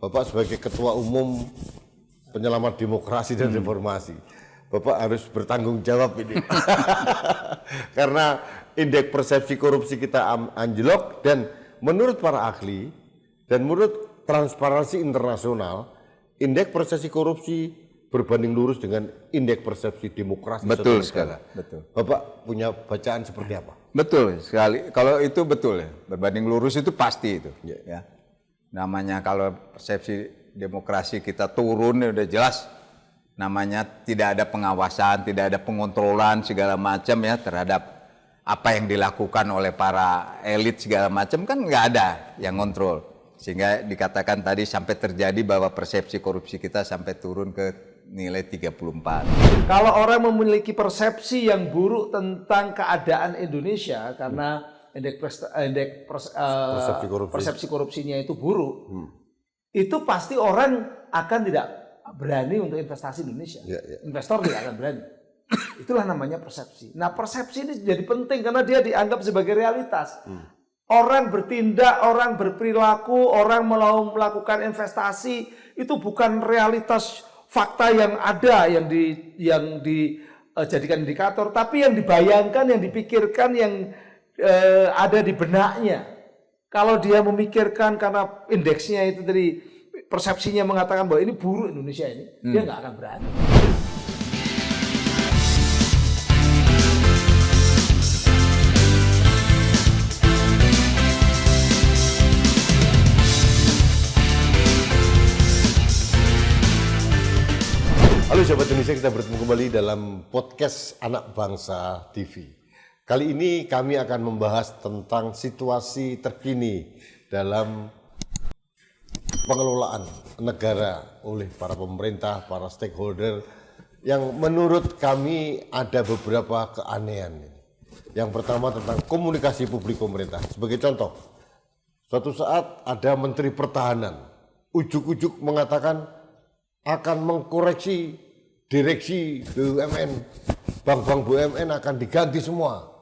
Bapak sebagai Ketua Umum Penyelamat Demokrasi dan Reformasi, Bapak harus bertanggung jawab ini. Karena indeks persepsi korupsi kita anjlok, dan menurut para ahli dan menurut Transparansi Internasional, indeks persepsi korupsi berbanding lurus dengan indeks persepsi demokrasi. Betul sekali. Betul. Bapak punya bacaan seperti apa? Betul sekali. Kalau itu betul ya, berbanding lurus itu pasti itu. Ya. Ya. Namanya kalau persepsi demokrasi kita turun ya udah jelas. Namanya tidak ada pengawasan, tidak ada pengontrolan segala macam ya terhadap apa yang dilakukan oleh para elit segala macam, kan nggak ada yang kontrol. Sehingga dikatakan tadi sampai terjadi bahwa persepsi korupsi kita sampai turun ke nilai 34. Kalau orang memiliki persepsi yang buruk tentang keadaan Indonesia karena persepsi korupsinya itu buruk, itu pasti orang akan tidak berani untuk investasi di Indonesia. Investor tidak akan berani. Itulah namanya persepsi. Nah, persepsi ini jadi penting karena dia dianggap sebagai realitas. Orang bertindak, orang berperilaku, orang melakukan investasi itu bukan realitas fakta yang ada yang dijadikan indikator, tapi yang dibayangkan, yang dipikirkan, yang ada di benaknya. Kalau dia memikirkan karena indeksnya itu tadi persepsinya mengatakan bahwa ini buruk Indonesia ini, dia nggak akan berani. Halo sahabat Indonesia, kita bertemu kembali dalam podcast Anak Bangsa TV. Kali ini kami akan membahas tentang situasi terkini dalam pengelolaan negara oleh para pemerintah, para stakeholder, yang menurut kami ada beberapa keanehan. Yang pertama tentang komunikasi publik pemerintah. Sebagai contoh, suatu saat ada Menteri Pertahanan, ujuk-ujuk mengatakan akan mengkoreksi direksi BUMN, bank-bank BUMN akan diganti semua.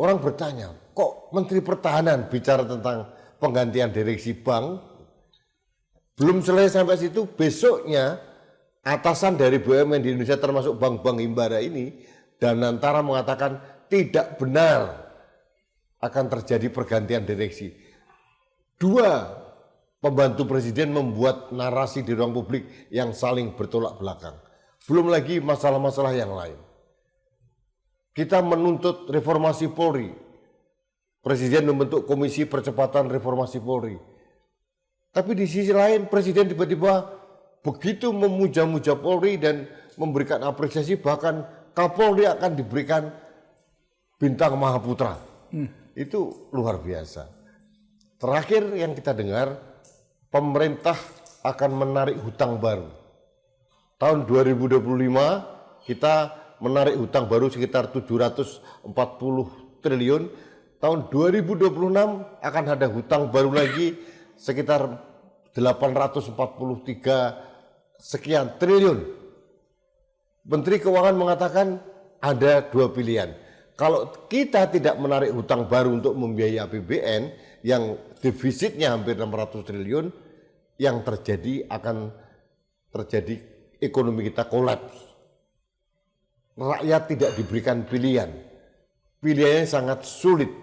Orang bertanya, kok Menteri Pertahanan bicara tentang penggantian direksi bank? Belum selesai sampai situ, besoknya atasan dari BUMN di Indonesia termasuk bank-bank himbara ini, Danantara mengatakan tidak benar akan terjadi pergantian direksi. Dua pembantu presiden membuat narasi di ruang publik yang saling bertolak belakang. Belum lagi masalah-masalah yang lain. Kita menuntut reformasi Polri. Presiden membentuk komisi percepatan reformasi Polri. Tapi di sisi lain Presiden tiba-tiba begitu memuja-muja Polri dan memberikan apresiasi, bahkan Kapolri akan diberikan bintang Mahaputra. Itu luar biasa. Terakhir yang kita dengar, pemerintah akan menarik hutang baru. Tahun 2025 kita menarik hutang baru sekitar 740 triliun. Tahun 2026 akan ada hutang baru lagi sekitar 843 sekian triliun. Menteri Keuangan mengatakan ada dua pilihan. Kalau kita tidak menarik hutang baru untuk membiayai APBN yang defisitnya hampir 600 triliun, yang terjadi akan terjadi ekonomi kita kolaps. Rakyat tidak diberikan pilihan. Pilihannya sangat sulit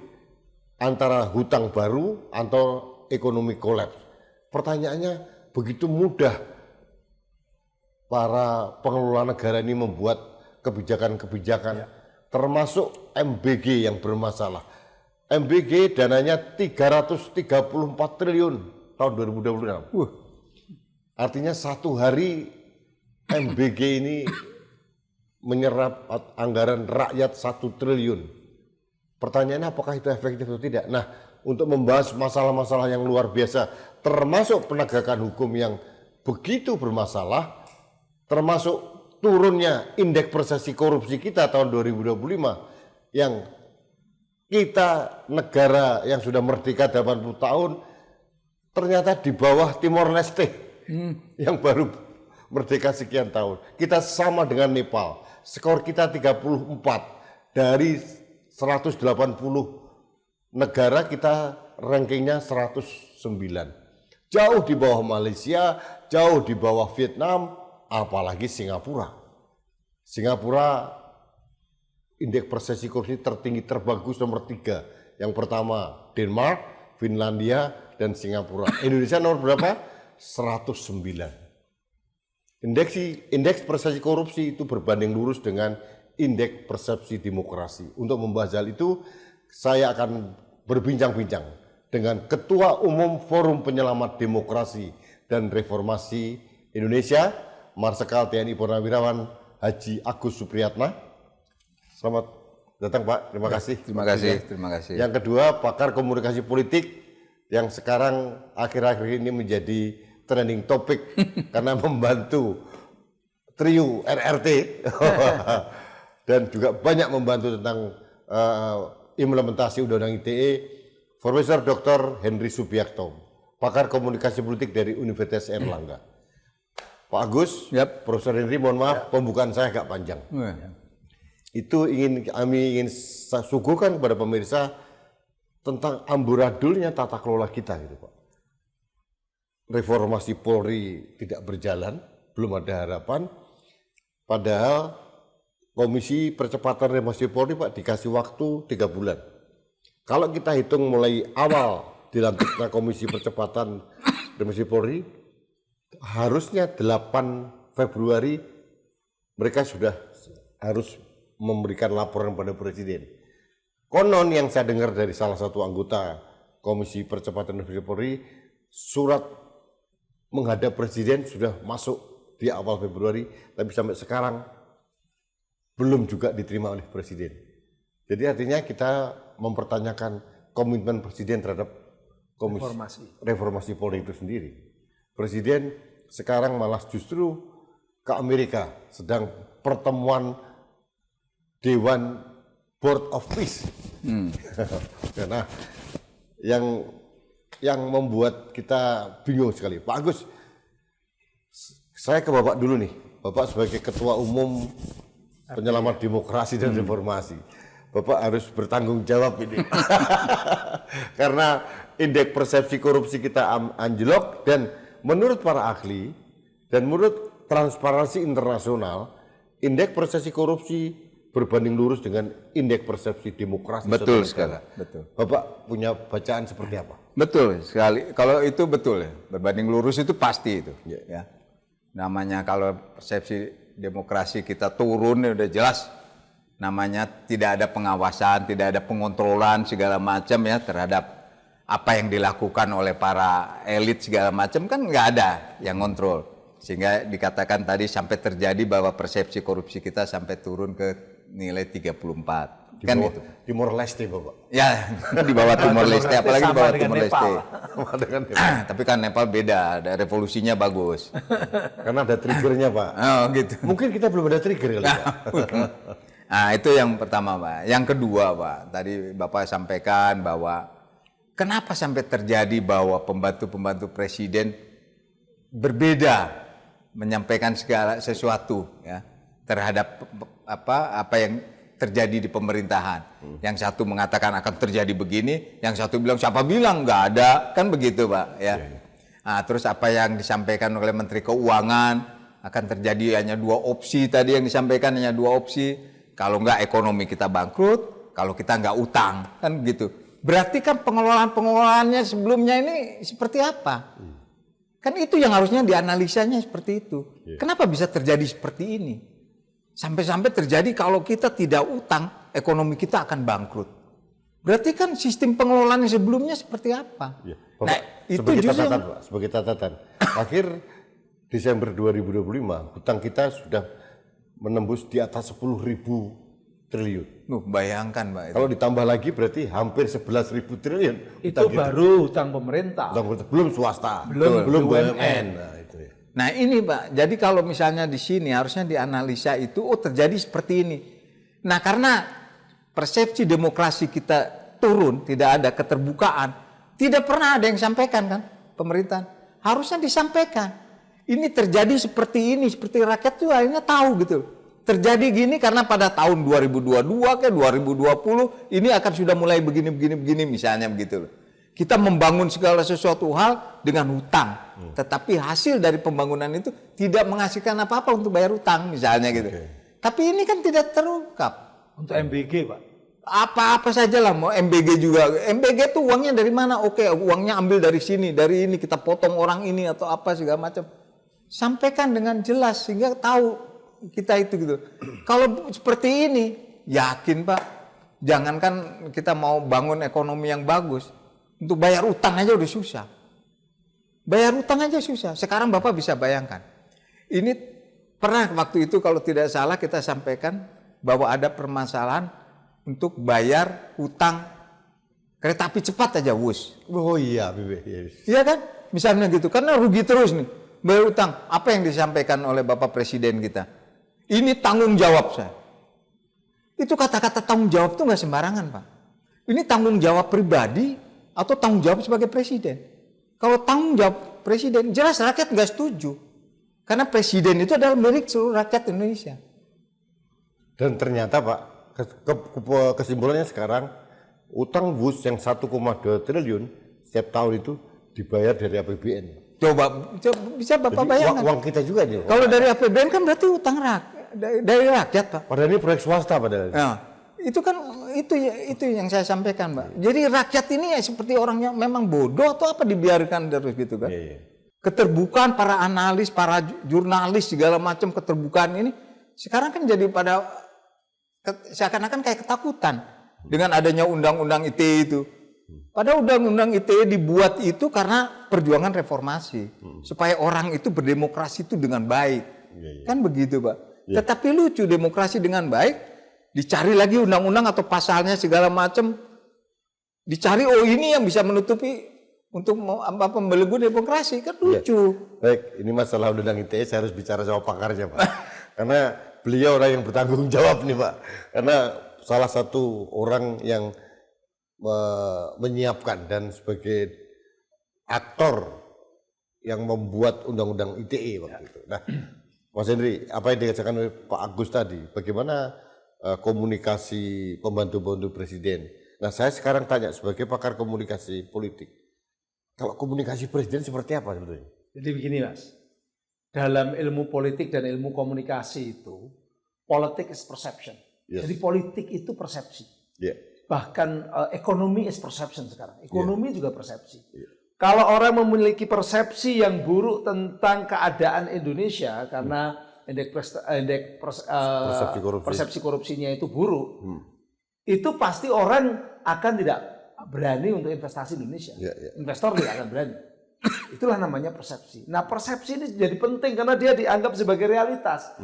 antara hutang baru atau ekonomi kolaps. Pertanyaannya, begitu mudah para pengelola negara ini membuat kebijakan-kebijakan, termasuk MBG yang bermasalah. MBG dananya 334 triliun tahun 2026. Artinya satu hari MBG ini menyerap anggaran rakyat 1 triliun. Pertanyaannya apakah itu efektif atau tidak? Nah, untuk membahas masalah-masalah yang luar biasa, termasuk penegakan hukum yang begitu bermasalah, termasuk turunnya indeks persepsi korupsi kita tahun 2025, yang kita negara yang sudah merdeka 80 tahun, ternyata di bawah Timor Leste yang baru merdeka sekian tahun. Kita sama dengan Nepal. Skor kita 34 dari 180 negara, kita rankingnya 109. jauh di bawah Malaysia, jauh di bawah Vietnam, apalagi Singapura. Singapura indeks persepsi korupsi tertinggi terbagus nomor 3. Yang pertama Denmark, Finlandia, dan Singapura. Indonesia nomor berapa? 109. Indeks persepsi korupsi itu berbanding lurus dengan indeks persepsi demokrasi. Untuk membahas hal itu, saya akan berbincang-bincang dengan Ketua Umum Forum Penyelamat Demokrasi dan Reformasi Indonesia, Marsikal TNI Purnawirawan Haji Agus Supriyatna. Selamat datang Pak, terima kasih. Terima kasih. Yang kedua, pakar komunikasi politik yang sekarang akhir-akhir ini menjadi trending topik karena membantu trio RRT dan juga banyak membantu tentang implementasi Undang-Undang ITE, Profesor Dr. Henry Subiakto, pakar komunikasi politik dari Universitas Airlangga. Pak Agus, Profesor Henry, mohon maaf pembukaan saya agak panjang. Itu kami ingin suguhkan kepada pemirsa tentang amburadulnya tata kelola kita gitu Pak. Reformasi Polri tidak berjalan, belum ada harapan. Padahal Komisi Percepatan Reformasi Polri Pak dikasih waktu 3 bulan. Kalau kita hitung mulai awal dilantiknya Komisi Percepatan Reformasi Polri, harusnya 8 Februari mereka sudah harus memberikan laporan pada Presiden. Konon yang saya dengar dari salah satu anggota Komisi Percepatan Reformasi Polri, surat menghadap Presiden sudah masuk di awal Februari, tapi sampai sekarang belum juga diterima oleh Presiden. Jadi artinya kita mempertanyakan komitmen Presiden terhadap reformasi Polri itu sendiri. Presiden sekarang malah justru ke Amerika, sedang pertemuan Dewan Board of Peace. Nah, yang membuat kita bingung sekali. Pak Agus, saya ke Bapak dulu nih. Bapak sebagai Ketua Umum Penyelamat Demokrasi dan Reformasi. Bapak harus bertanggung jawab ini. Karena indeks persepsi korupsi kita anjlok, dan menurut para ahli dan menurut Transparansi Internasional, indeks persepsi korupsi berbanding lurus dengan indeks persepsi demokrasi. Betul sekali. Betul. Bapak punya bacaan seperti apa? Betul sekali. Kalau itu betul ya, berbanding lurus itu pasti itu. Ya. Namanya kalau persepsi demokrasi kita turun ya udah jelas. Namanya tidak ada pengawasan, tidak ada pengontrolan segala macam ya terhadap apa yang dilakukan oleh para elit segala macam, kan nggak ada yang kontrol. Sehingga dikatakan tadi sampai terjadi bahwa persepsi korupsi kita sampai turun ke nilai 34. Kan gitu. Timor Leste Bapak. Ya, di bawah Timor Leste, apalagi di bawah Timor Leste. Tapi kan Nepal beda, ada revolusinya bagus. Karena ada triggernya Pak. Oh gitu. Mungkin kita belum ada trigger kali Pak. Nah itu yang pertama Pak. Yang kedua Pak, tadi Bapak sampaikan bahwa kenapa sampai terjadi bahwa pembantu-pembantu presiden berbeda menyampaikan segala sesuatu ya terhadap apa yang terjadi di pemerintahan. Yang satu mengatakan akan terjadi begini, yang satu bilang siapa bilang nggak ada, kan begitu Pak ya. Nah, terus apa yang disampaikan oleh Menteri Keuangan akan terjadi hanya 2 opsi tadi yang disampaikan, hanya 2 opsi. Kalau nggak ekonomi kita bangkrut, kalau kita nggak utang, kan gitu. Berarti kan pengelolaannya sebelumnya ini seperti apa? Kan itu yang harusnya dianalisanya seperti itu. Kenapa bisa terjadi seperti ini? Sampai-sampai terjadi kalau kita tidak utang, ekonomi kita akan bangkrut. Berarti kan sistem pengelolaannya sebelumnya seperti apa? Bapak, nah, itu sebagai catatan, akhir Desember 2025, hutang kita sudah menembus di atas 10.000 triliun. Bayangkan Pak. Kalau ditambah lagi berarti hampir 11.000 triliun. Itu baru hutang pemerintah. Belum swasta, belum BUMN. Nah, itu ya. Nah ini Pak, jadi kalau misalnya di sini harusnya dianalisa itu, oh terjadi seperti ini. Nah karena persepsi demokrasi kita turun, tidak ada keterbukaan, tidak pernah ada yang sampaikan kan pemerintahan. Harusnya disampaikan. Ini terjadi seperti ini, seperti rakyat tuh akhirnya tahu gitu. Terjadi gini karena pada tahun 2022 ke 2020 ini akan sudah mulai begini misalnya begitu loh. Kita membangun segala sesuatu hal dengan hutang, tetapi hasil dari pembangunan itu tidak menghasilkan apa-apa untuk bayar hutang misalnya gitu. Tapi ini kan tidak terungkap. Untuk MBG, Pak. Apa-apa saja lah, mau MBG juga. MBG tuh uangnya dari mana? Oke, uangnya ambil dari sini, dari ini kita potong orang ini atau apa segala macam. Sampaikan dengan jelas sehingga tahu kita itu gitu. Kalau seperti ini, yakin Pak, jangankan kita mau bangun ekonomi yang bagus, untuk bayar utang aja udah susah. Bayar utang aja susah. Sekarang Bapak bisa bayangkan. Ini pernah waktu itu kalau tidak salah kita sampaikan bahwa ada permasalahan untuk bayar utang kereta api cepat aja WUS. Oh iya, Bibi. Iya kan? Misalnya gitu. Karena rugi terus nih bayar utang. Apa yang disampaikan oleh Bapak Presiden kita? Ini tanggung jawab saya. Itu kata-kata tanggung jawab itu nggak sembarangan, Pak. Ini tanggung jawab pribadi atau tanggung jawab sebagai presiden. Kalau tanggung jawab presiden, jelas rakyat nggak setuju. Karena presiden itu adalah milik seluruh rakyat Indonesia. Dan ternyata Pak, kesimpulannya sekarang utang WUS yang 1,2 triliun setiap tahun itu dibayar dari APBN. Coba bisa Bapak Jadi, bayangkan. uang kita juga nih. Kalau dari APBN kan berarti utang dari rakyat, Pak. Padahal ini proyek swasta padahal. Nah, itu kan itu yang saya sampaikan, Pak. Jadi rakyat ini ya seperti orang yang memang bodoh atau apa dibiarkan terus gitu kan? Iya. Keterbukaan para analis, para jurnalis segala macam keterbukaan ini sekarang kan jadi pada seakan-akan kayak ketakutan dengan adanya undang-undang ITE itu. Padahal undang-undang ITE dibuat itu karena perjuangan reformasi supaya orang itu berdemokrasi itu dengan baik. Kan begitu, Pak. Tetapi lucu demokrasi dengan baik, dicari lagi undang-undang atau pasalnya segala macam, dicari ini yang bisa menutupi untuk membelenggu demokrasi, kan lucu. Baik, ini masalah undang ITE saya harus bicara sama pakarnya Pak. Karena beliau orang yang bertanggung jawab nih Pak. Karena salah satu orang yang menyiapkan dan sebagai aktor yang membuat undang-undang ITE waktu itu. Nah, Mas Henry, apa yang dikatakan oleh Pak Agus tadi, bagaimana komunikasi pembantu-pembantu presiden? Nah, saya sekarang tanya sebagai pakar komunikasi politik, kalau komunikasi presiden seperti apa sebetulnya? Jadi begini, Mas, dalam ilmu politik dan ilmu komunikasi itu, politik is perception. Yes. Jadi politik itu persepsi. Yeah. Bahkan ekonomi is perception sekarang. Ekonomi juga persepsi. Kalau orang memiliki persepsi yang buruk tentang keadaan Indonesia karena persepsi korupsinya itu buruk, itu pasti orang akan tidak berani untuk investasi di Indonesia. Investor tidak akan berani. Itulah namanya persepsi. Nah, persepsi ini jadi penting karena dia dianggap sebagai realitas.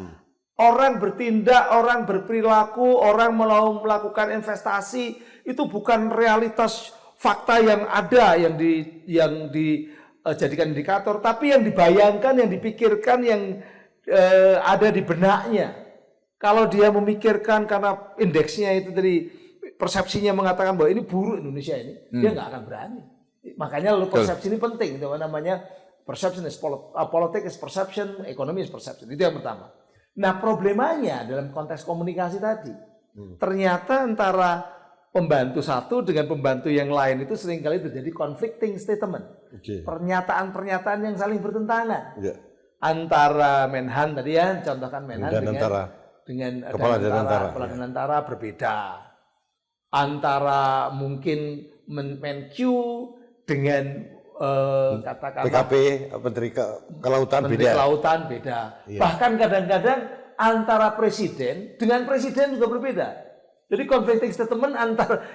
Orang bertindak, orang berperilaku, orang melakukan investasi itu bukan realitas fakta yang ada yang dijadikan indikator, tapi yang dibayangkan, yang dipikirkan, yang ada di benaknya. Kalau dia memikirkan karena indeksnya itu tadi persepsinya mengatakan bahwa ini buruk Indonesia ini, dia nggak akan berani. Makanya lalu persepsi ini penting, itu namanya perception is politics is perception, economy is perception. Itu yang pertama. Nah, problemanya dalam konteks komunikasi tadi, ternyata antara pembantu satu dengan pembantu yang lain itu seringkali terjadi conflicting statement. Pernyataan-pernyataan yang saling bertentangan. Antara Menhan tadi ya, contohkan Menhan dengan kepala dan tentara berbeda. Antara mungkin Menq dengan katakanlah PKP, Menteri Kelautan beda. Bahkan kadang-kadang antara presiden dengan presiden juga berbeda. Jadi conflicting statement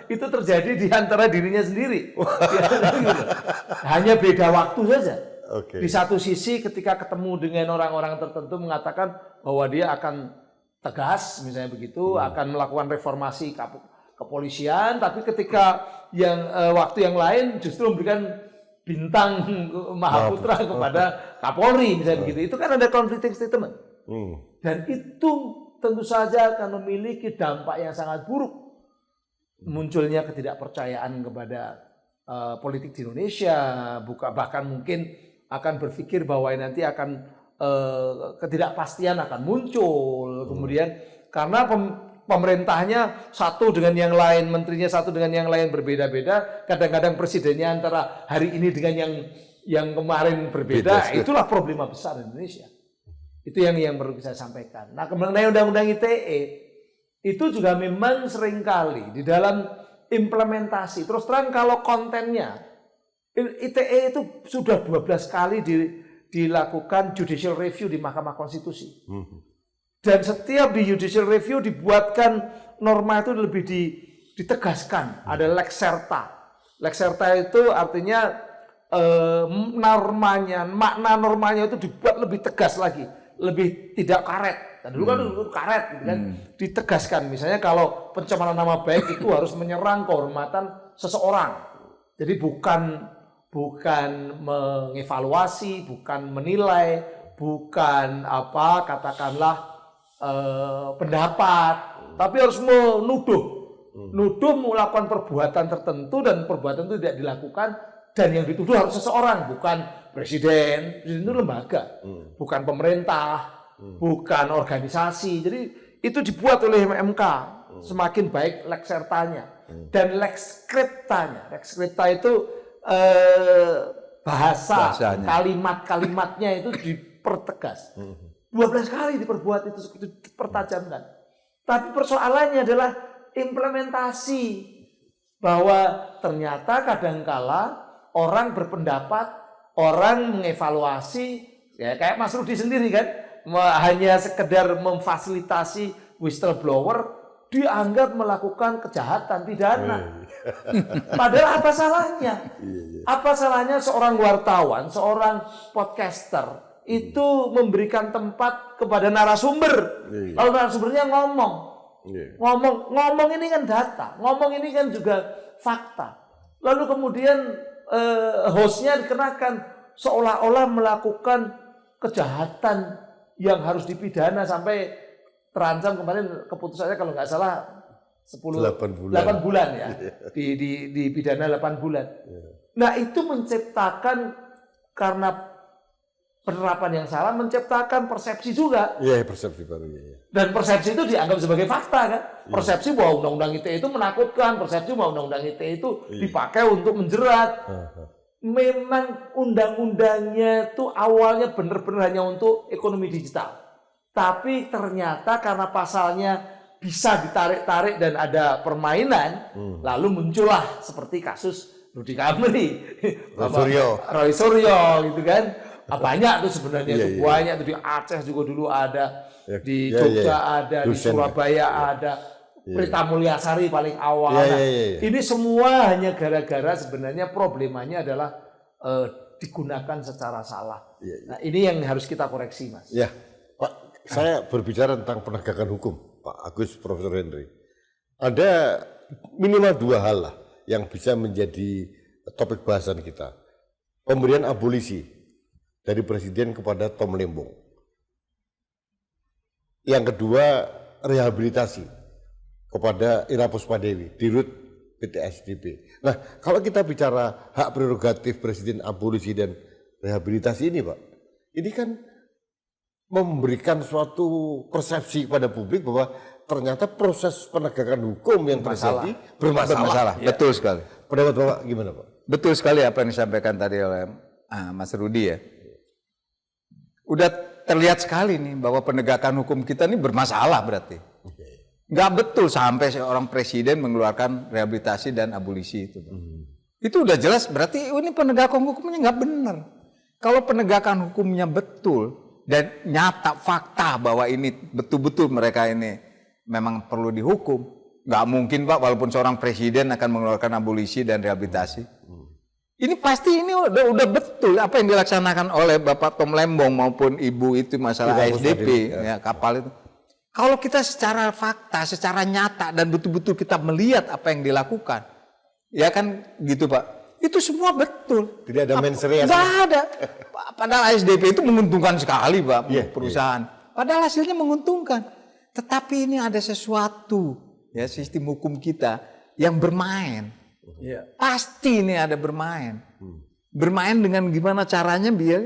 itu terjadi di antara dirinya sendiri. Hanya beda waktu saja. Di satu sisi ketika ketemu dengan orang-orang tertentu mengatakan bahwa dia akan tegas, misalnya begitu, akan melakukan reformasi kepolisian, tapi ketika waktu yang lain justru memberikan bintang Mahaputra kepada Kapolri, misalnya begitu. Itu kan ada conflicting statement. Dan itu tentu saja akan memiliki dampak yang sangat buruk. Munculnya ketidakpercayaan kepada politik di Indonesia, bahkan mungkin akan berpikir bahwa nanti akan ketidakpastian akan muncul. Kemudian karena pemerintahnya satu dengan yang lain, menterinya satu dengan yang lain berbeda-beda, kadang-kadang presidennya antara hari ini dengan yang kemarin berbeda. Itulah problema besar Indonesia. Itu yang perlu saya sampaikan. Nah, mengenai undang-undang ITE itu juga memang seringkali di dalam implementasi. Terus terang kalau kontennya ITE itu sudah 12 kali dilakukan judicial review di Mahkamah Konstitusi. Dan setiap di judicial review dibuatkan norma itu lebih ditegaskan. Ada lex serta. Lex serta itu artinya makna normanya itu dibuat lebih tegas lagi, lebih tidak karet. Dan dulu kan karet, gitu kan, ditegaskan. Misalnya kalau pencemaran nama baik itu harus menyerang kehormatan seseorang. Jadi bukan mengevaluasi, bukan menilai, bukan katakanlah pendapat, tapi harus nuduh melakukan perbuatan tertentu dan perbuatan itu tidak dilakukan, dan yang dituduh harus seseorang, bukan presiden itu lembaga, bukan pemerintah, bukan organisasi. Jadi itu dibuat oleh MK, semakin baik lex sertanya dan lex scriptanya. Lex scripta itu bahasanya, kalimat-kalimatnya itu dipertegas. 12 kali diperbuat itu dipertajamkan. Tapi persoalannya adalah implementasi, bahwa ternyata kadangkala orang berpendapat, orang mengevaluasi, ya kayak Mas Rudi sendiri kan, hanya sekedar memfasilitasi whistleblower, dianggap melakukan kejahatan pidana. Padahal apa salahnya? Apa salahnya seorang wartawan, seorang podcaster itu memberikan tempat kepada narasumber, lalu narasumbernya ngomong ini kan data, ngomong ini kan juga fakta, lalu kemudian hostnya dikenakan seolah-olah melakukan kejahatan yang harus dipidana sampai terancam, kemarin keputusannya kalau nggak salah 8 bulan ya, dipidana 8 bulan. Nah itu menciptakan, karena penerapan yang salah, menciptakan persepsi juga. Iya, persepsi baru. Ya. Dan persepsi itu dianggap sebagai fakta kan. Persepsi bahwa undang-undang ITE itu menakutkan, persepsi bahwa undang-undang ITE itu dipakai untuk menjerat. Memang undang-undangnya itu awalnya benar-benar hanya untuk ekonomi digital. Tapi ternyata karena pasalnya bisa ditarik-tarik dan ada permainan, lalu muncullah seperti kasus Rudy Kamri, Roy Suryo gitu kan. Banyak tuh sebenarnya, banyak tuh di Aceh juga dulu ada, di Jogja ada, di Surabaya ada, Prita Mulyasari paling awal. Ini semua hanya gara-gara sebenarnya problemanya adalah digunakan secara salah. Nah ini yang harus kita koreksi, Mas. Ya, Pak, saya berbicara tentang penegakan hukum, Pak Agus, Profesor Henry. Ada minimal 2 hal lah yang bisa menjadi topik bahasan kita. Pemberian abolisi dari Presiden kepada Tom Lembong. Yang kedua, rehabilitasi kepada Ira Puspadewi, Dirut PT SDP. Nah, kalau kita bicara hak prerogatif Presiden, abolisi dan rehabilitasi ini, Pak, ini kan memberikan suatu persepsi kepada publik bahwa ternyata proses penegakan hukum yang terjadi bermasalah. Ya. Betul sekali. Pendapat Bapak gimana, Pak? Betul sekali apa yang disampaikan tadi oleh Mas Rudi ya. Udah terlihat sekali nih bahwa penegakan hukum kita ini bermasalah berarti. Nggak betul sampai seorang presiden mengeluarkan rehabilitasi dan abolisi itu. Itu udah jelas berarti ini penegakan hukumnya nggak benar. Kalau penegakan hukumnya betul dan nyata fakta bahwa ini betul-betul mereka ini memang perlu dihukum, nggak mungkin Pak walaupun seorang presiden akan mengeluarkan abolisi dan rehabilitasi. Ini pasti ini udah betul apa yang dilaksanakan oleh Bapak Tom Lembong maupun Ibu itu masalah ASDP ya, kapal itu. Kalau kita secara fakta, secara nyata dan betul-betul kita melihat apa yang dilakukan, ya kan gitu Pak. Itu semua betul. Tidak ada mensreanya. Nggak ada. Padahal ASDP itu menguntungkan sekali Pak perusahaan. Padahal hasilnya menguntungkan. Tetapi ini ada sesuatu ya sistem hukum kita yang bermain. Pasti ini ada bermain. Bermain dengan gimana caranya biar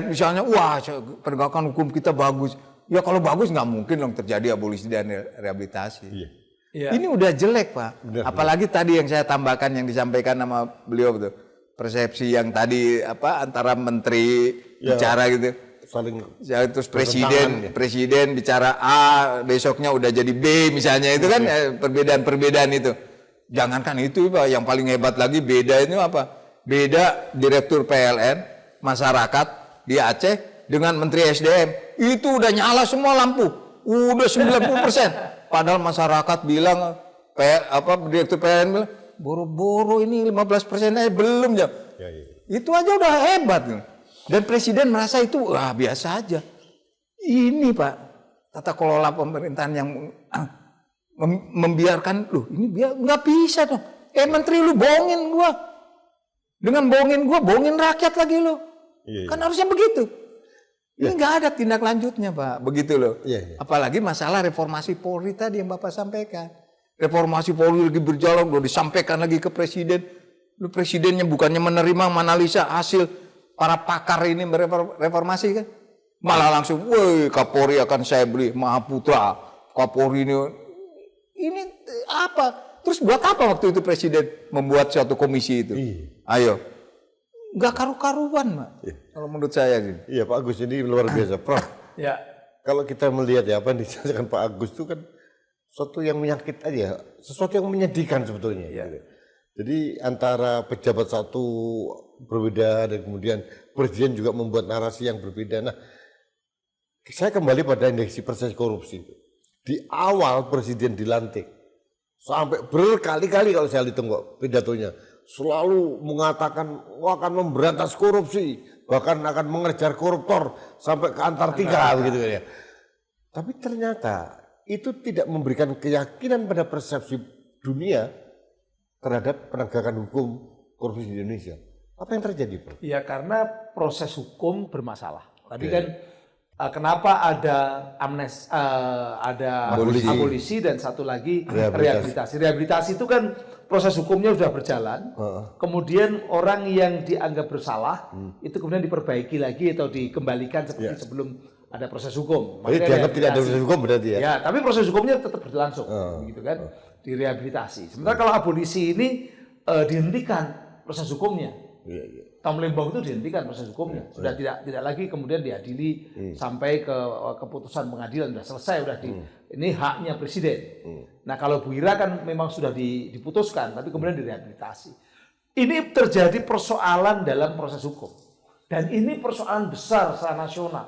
misalnya wah penegakan hukum kita bagus. Ya kalau bagus nggak mungkin dong terjadi abolisi dan rehabilitasi. Iya. Iya. Ini udah jelek Pak. Benar, Apalagi tadi yang saya tambahkan yang disampaikan sama beliau betul. Persepsi yang tadi antara menteri bicara gitu. Saling Terus presiden bicara A, besoknya udah jadi B misalnya, itu kan perbedaan-perbedaan itu. Jangankan itu Pak, yang paling hebat lagi beda itu apa? Beda direktur PLN, masyarakat di Aceh dengan menteri SDM. Itu udah nyala semua lampu. Udah 90%. Padahal masyarakat bilang direktur PLN bilang, boro-boro ini 15% aja belum jam. Itu aja udah hebat. Dan presiden merasa itu biasa aja. Ini Pak, tata kelola pemerintahan yang membiarkan, ini nggak bisa dong. Menteri lu bohongin gua. Dengan bohongin gua, bohongin rakyat lagi lu. Kan harusnya begitu. Ini nggak ada tindak lanjutnya Pak, begitu loh. Apalagi masalah reformasi Polri tadi yang Bapak sampaikan. Reformasi Polri lagi berjalan, udah disampaikan lagi ke presiden. Lu presidennya bukannya menerima menganalisa hasil para pakar ini reformasi kan, malah langsung, woi Kapolri akan saya beli Mahaputra, Kapolri ini apa? Terus buat apa waktu itu presiden membuat suatu komisi itu? Ayo, nggak karu-karuan Pak. Kalau menurut saya gitu. Iya Pak Agus ini luar biasa, Prof. Ya. Kalau kita melihat ya apa yang disampaikan Pak Agus itu kan sesuatu yang menyakit aja, sesuatu yang menyedihkan sebetulnya. Gitu. Jadi antara pejabat satu berbeda dan kemudian presiden juga membuat narasi yang berbeda. Nah, saya kembali pada indeksi persepsi korupsi. Di awal presiden dilantik, sampai berkali-kali kalau saya hitung kok pidatonya, selalu mengatakan akan memberantas korupsi, bahkan akan mengejar koruptor sampai ke Antartika begitu ya. Tapi ternyata itu tidak memberikan keyakinan pada persepsi dunia terhadap penegakan hukum korupsi di Indonesia. Apa yang terjadi, Bro? Ya karena proses hukum bermasalah. Tadi kan kenapa ada abolisi dan satu lagi rehabilitasi. Rehabilitasi itu kan proses hukumnya sudah berjalan. Kemudian orang yang dianggap bersalah itu kemudian diperbaiki lagi atau dikembalikan seperti sebelum ada proses hukum. Jadi dianggap tidak ada proses hukum berarti ya? Ya, tapi proses hukumnya tetap berlangsung, gitu kan? Direhabilitasi. Sementara kalau abolisi ini dihentikan proses hukumnya. Tom Lembong itu dihentikan proses hukumnya, sudah tidak lagi kemudian diadili sampai ke keputusan pengadilan, sudah selesai, ini haknya presiden. Nah kalau Bu Ira kan memang sudah diputuskan, tapi kemudian direhabilitasi. Ini terjadi persoalan dalam proses hukum, dan ini persoalan besar secara nasional.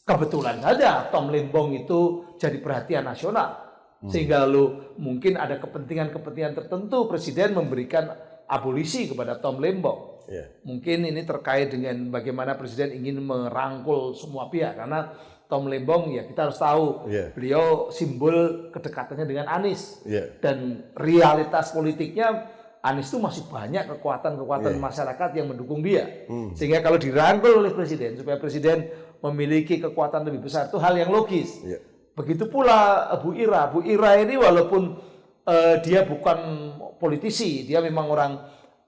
Kebetulan saja Tom Lembong itu jadi perhatian nasional, sehingga lalu mungkin ada kepentingan-kepentingan tertentu presiden memberikan abolisi kepada Tom Lembong. Mungkin ini terkait dengan bagaimana presiden ingin merangkul semua pihak, karena Tom Lembong ya kita harus tahu beliau simbol kedekatannya dengan Anies dan realitas politiknya Anies itu masih banyak kekuatan-kekuatan masyarakat yang mendukung dia, sehingga kalau dirangkul oleh presiden supaya presiden memiliki kekuatan lebih besar itu hal yang logis. Begitu pula Bu Ira. Bu Ira ini walaupun dia bukan politisi, dia memang orang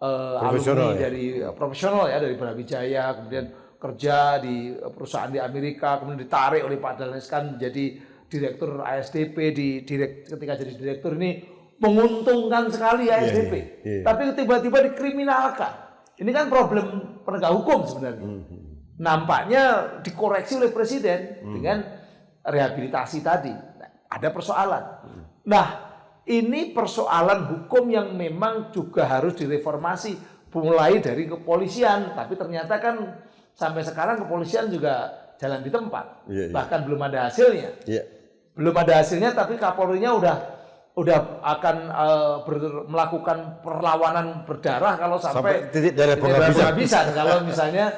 alumni dari profesional ya, dari Brawijaya, kemudian kerja di perusahaan di Amerika, kemudian ditarik oleh Pak Dahlan Iskan jadi direktur ASDP. Ketika jadi direktur ini menguntungkan sekali ASDP, tapi tiba-tiba dikriminalkan. Ini kan problem penegak hukum sebenarnya. Nampaknya dikoreksi oleh presiden dengan rehabilitasi tadi. Nah, ada persoalan. Nah, ini persoalan hukum yang memang juga harus direformasi, mulai dari kepolisian. Tapi ternyata kan sampai sekarang kepolisian juga jalan di tempat, bahkan belum ada hasilnya. Belum ada hasilnya, tapi Kapolrinya udah akan melakukan perlawanan berdarah kalau sampai titik darah penghabisan. Kalau misalnya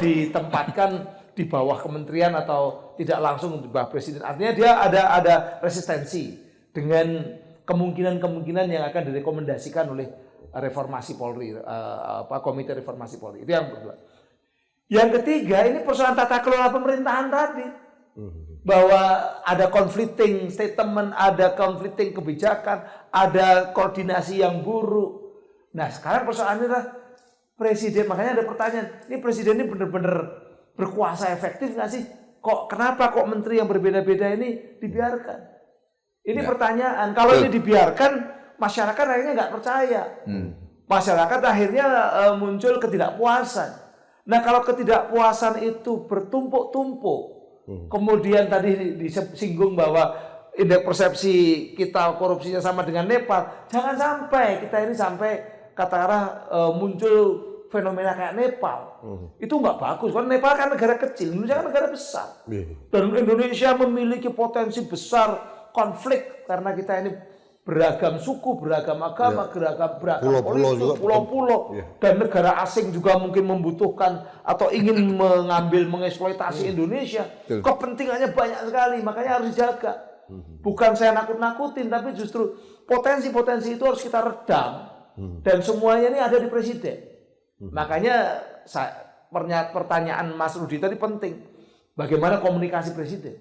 ditempatkan di bawah kementerian atau tidak langsung di bawah presiden. Artinya dia ada resistensi dengan kemungkinan-kemungkinan yang akan direkomendasikan oleh reformasi Polri, komite reformasi Polri. Itu yang kedua. Yang ketiga, ini persoalan tata kelola pemerintahan tadi. Bahwa ada conflicting statement, ada conflicting kebijakan, ada koordinasi yang buruk. Nah, sekarang persoalannya adalah presiden, makanya ada pertanyaan, ini presiden ini benar-benar berkuasa efektif nggak sih? Kenapa kok menteri yang berbeda-beda ini dibiarkan? Ini pertanyaan. Kalau ini dibiarkan, masyarakat akhirnya nggak percaya. Masyarakat akhirnya muncul ketidakpuasan. Nah, kalau ketidakpuasan itu bertumpuk-tumpuk, kemudian tadi disinggung bahwa indeks persepsi kita korupsinya sama dengan Nepal, jangan sampai kita ini sampai katakanlah muncul fenomena kayak Nepal. Itu nggak bagus, karena Nepal kan negara kecil, Indonesia kan negara besar. Dan Indonesia memiliki potensi besar konflik karena kita ini beragam suku, beragam agama, beragam politik, pulau-pulau, dan negara asing juga mungkin membutuhkan atau ingin mengeksploitasi Indonesia. Kepentingannya banyak sekali, makanya harus dijaga. Bukan saya nakut-nakutin, tapi justru potensi-potensi itu harus kita redam. Dan semuanya ini ada di presiden. Makanya pertanyaan Mas Rudi tadi penting. Bagaimana komunikasi presiden?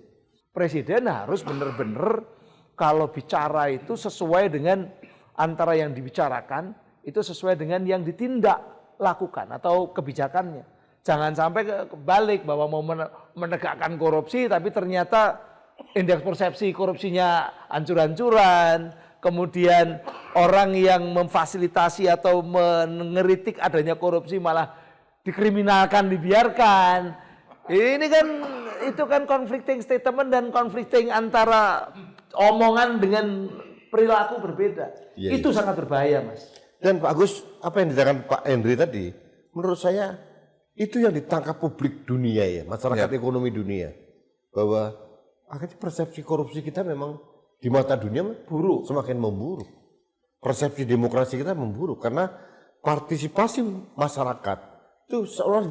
Presiden harus benar-benar kalau bicara itu sesuai dengan antara yang dibicarakan, itu sesuai dengan yang ditindak lakukan atau kebijakannya. Jangan sampai kebalik bahwa mau menegakkan korupsi tapi ternyata indeks persepsi korupsinya hancur-hancuran. Kemudian orang yang memfasilitasi atau mengeritik adanya korupsi malah dikriminalkan, dibiarkan. Ini kan itu kan conflicting statement dan conflicting antara omongan dengan perilaku berbeda. Itu sangat berbahaya, Mas. Dan Pak Agus, apa yang dikatakan Pak Henry tadi, menurut saya itu yang ditangkap publik dunia ya, masyarakat ekonomi dunia, bahwa akhirnya persepsi korupsi kita memang di mata dunia buruk, semakin memburuk. Persepsi demokrasi kita memburuk karena partisipasi masyarakat itu seolah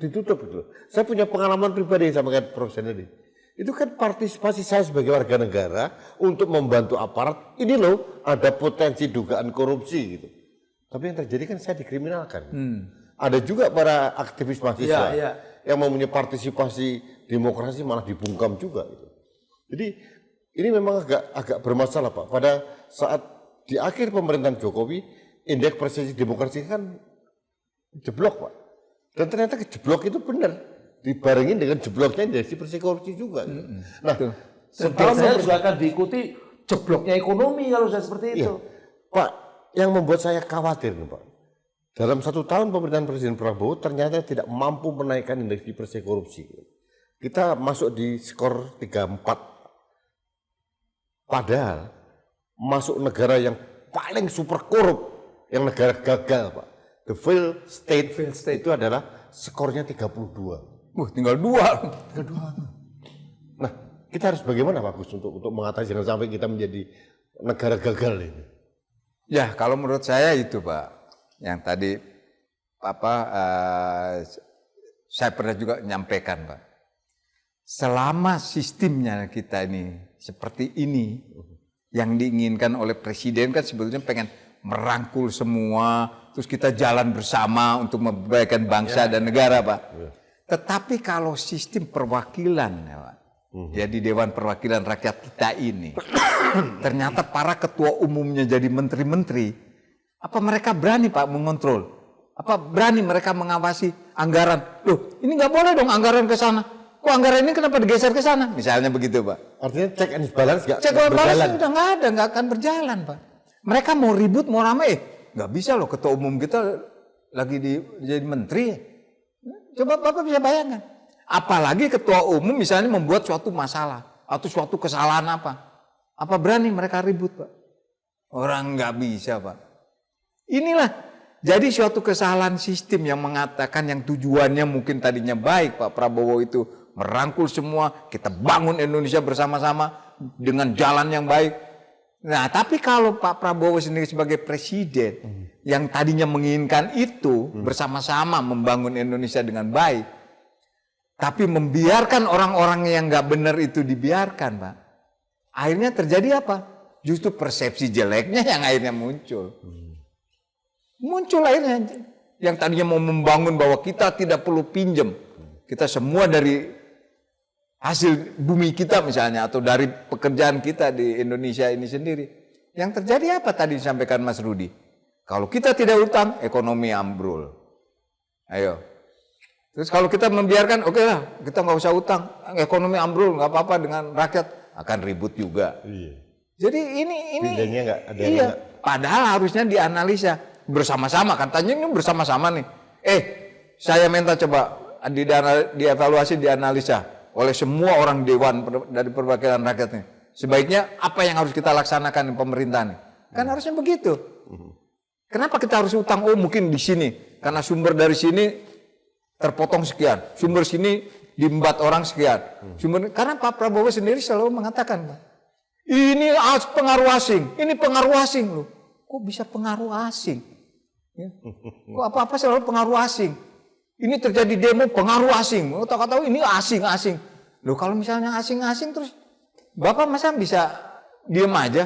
ditutup gitu. Saya punya pengalaman pribadi sama kayak Prof. Senedi. Itu kan partisipasi saya sebagai warga negara untuk membantu aparat. Ini loh ada potensi dugaan korupsi gitu. Tapi yang terjadi kan saya dikriminalkan. Ada juga para aktivis mahasiswa yang mempunyai partisipasi demokrasi malah dibungkam juga gitu. Jadi ini memang agak bermasalah Pak. Pada saat di akhir pemerintahan Jokowi, indeks persepsi demokrasi kan jeblok Pak. Dan ternyata jeblok itu benar. Dibarengin dengan jebloknya indeks persepsi korupsi juga. Nah, setelah juga akan diikuti jebloknya ekonomi kalau sudah seperti itu. Pak, yang membuat saya khawatir nih Pak. Dalam 1 tahun pemerintahan Presiden Prabowo ternyata tidak mampu menaikkan indeks persepsi korupsi. Kita masuk di skor 34. Padahal masuk negara yang paling super korup, yang negara gagal Pak. The failed state itu adalah skornya 32. Tinggal 2. Nah, kita harus bagaimana Pak Gus untuk mengatasi jangan sampai kita menjadi negara gagal ini? Ya, kalau menurut saya itu Pak, yang tadi saya pernah juga menyampaikan Pak. Selama sistemnya kita ini seperti ini, yang diinginkan oleh presiden kan sebetulnya pengen merangkul semua, terus kita jalan bersama untuk membaikkan bangsa dan negara Pak. Tetapi kalau sistem perwakilan ya Pak, jadi Dewan Perwakilan Rakyat kita ini, ternyata para ketua umumnya jadi menteri-menteri, apa mereka berani Pak mengontrol? Apa berani mereka mengawasi anggaran? Loh, ini nggak boleh dong anggaran ke sana. Kok anggaran ini kenapa digeser ke sana? Misalnya begitu Pak. Artinya check and balance nggak check and balance udah nggak ada, nggak akan berjalan Pak. Mereka mau ribut, mau rame, nggak bisa loh ketua umum kita lagi jadi menteri. Coba Bapak bisa bayangkan. Apalagi ketua umum misalnya membuat suatu masalah atau suatu kesalahan apa berani mereka ribut Pak? Orang nggak bisa Pak. Inilah jadi suatu kesalahan sistem yang mengatakan yang tujuannya mungkin tadinya baik Pak Prabowo itu merangkul semua, kita bangun Indonesia bersama-sama dengan jalan yang baik. Nah, tapi kalau Pak Prabowo sendiri sebagai presiden yang tadinya menginginkan itu bersama-sama membangun Indonesia dengan baik, tapi membiarkan orang-orang yang nggak benar itu dibiarkan, Pak. Akhirnya terjadi apa? Justru persepsi jeleknya yang akhirnya muncul. Muncul akhirnya yang tadinya mau membangun bahwa kita tidak perlu pinjam, kita semua dari hasil bumi kita misalnya atau dari pekerjaan kita di Indonesia ini sendiri. Yang terjadi apa tadi disampaikan Mas Rudi? Kalau kita tidak utang, ekonomi ambrol. Ayo. Terus kalau kita membiarkan, oke lah, kita nggak usah utang, ekonomi ambrol, nggak apa-apa dengan rakyat, akan ribut juga. Iya. Jadi ini Bedanya nggak ada yang iya. nggak- Padahal harusnya dianalisa bersama-sama, katanya ini bersama-sama nih. Saya minta coba dievaluasi, dianalisa oleh semua orang dewan dari perwakilan rakyat nih. Sebaiknya apa yang harus kita laksanakan di pemerintahan nih? Kan harusnya begitu. Kenapa kita harus utang? Oh mungkin di sini karena sumber dari sini terpotong sekian, sumber sini diembat orang sekian. Karena Pak Prabowo sendiri selalu mengatakan, ini pengaruh asing, ini pengaruh asing loh. Kok bisa pengaruh asing? Ya. Kok apa-apa selalu pengaruh asing? Ini terjadi demo pengaruh asing. Oh, tahu-tahu ini asing-asing. Loh kalau misalnya asing-asing terus Bapak masa bisa diem aja?